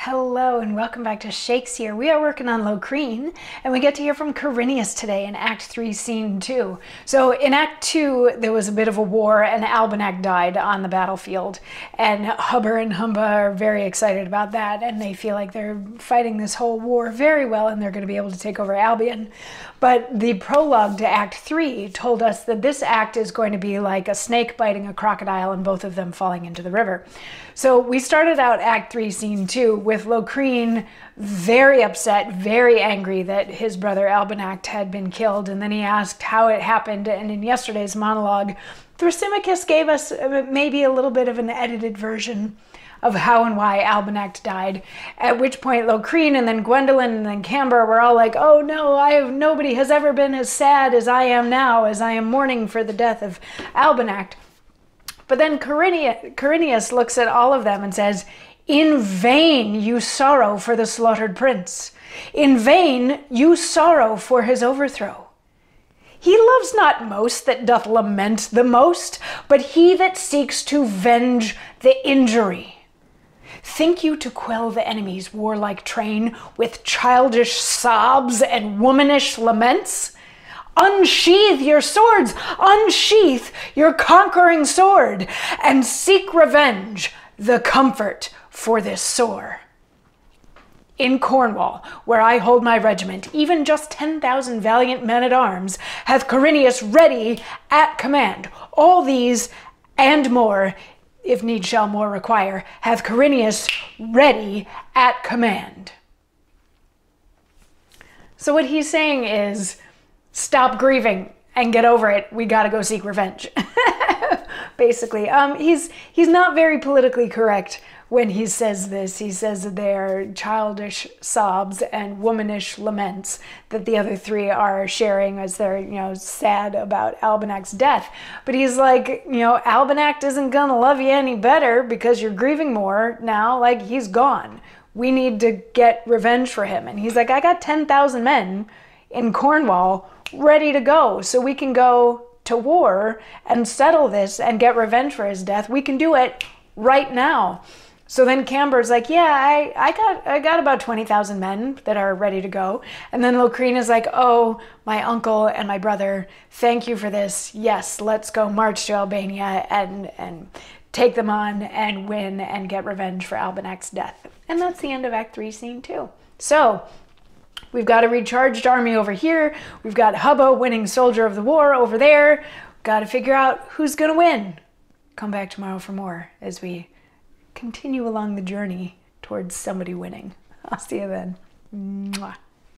Hello and welcome back to Shakesyear. We are working on Locrine and we get to hear from Corineus today in Act 3, Scene 2. So in Act 2, there was a bit of a war and Albonac died on the battlefield. And Hubber and Humba are very excited about that and they feel like they're fighting this whole war very well and they're going to be able to take over Albion. But the prologue to Act 3 told us that this act is going to be like a snake biting a crocodile and both of them falling into the river. So we started out Act 3, Scene 2 with Locrine very upset, very angry that his brother Albonac had been killed, and then he asked how it happened, and in yesterday's monologue, Thrasymachus gave us maybe a little bit of an edited version of how and why Albonac died, at which point Locrine and then Gwendolen and then Camber were all like, oh no, nobody has ever been as sad as I am now, as I am mourning for the death of Albonac. But then Corineus looks at all of them and says, in vain you sorrow for the slaughtered prince. In vain you sorrow for his overthrow. He loves not most that doth lament the most, but he that seeks to venge the injury. Think you to quell the enemy's warlike train with childish sobs and womanish laments? Unsheathe your swords, unsheath your conquering sword, and seek revenge, the comfort for this sore. In Cornwall, where I hold my regiment, even just 10,000 valiant men-at-arms, hath Corineus ready at command. All these and more, if need shall more require, hath Corineus ready at command. So what he's saying is, stop grieving and get over it. We gotta go seek revenge. Basically, he's not very politically correct when he says this. He says that they're childish sobs and womanish laments that the other three are sharing as they're, sad about Albonac's death. But he's like, Albonac isn't gonna love you any better because you're grieving more now. Like, he's gone. We need to get revenge for him. And he's like, I got 10,000 men in Cornwall ready to go, so we can go to war and settle this and get revenge for his death. We can do it right now. So then Camber's like, yeah, I got about 20,000 men that are ready to go. And then Locrine is like, oh, my uncle and my brother, thank you for this. Yes, let's go march to Albania and take them on and win and get revenge for Albonac's death. And that's the end of Act 3, Scene 2. So we've got a recharged army over here. We've got Hubba winning Soldier of the War over there. We've got to figure out who's going to win. Come back tomorrow for more as we continue along the journey towards somebody winning. I'll see you then. Mwah.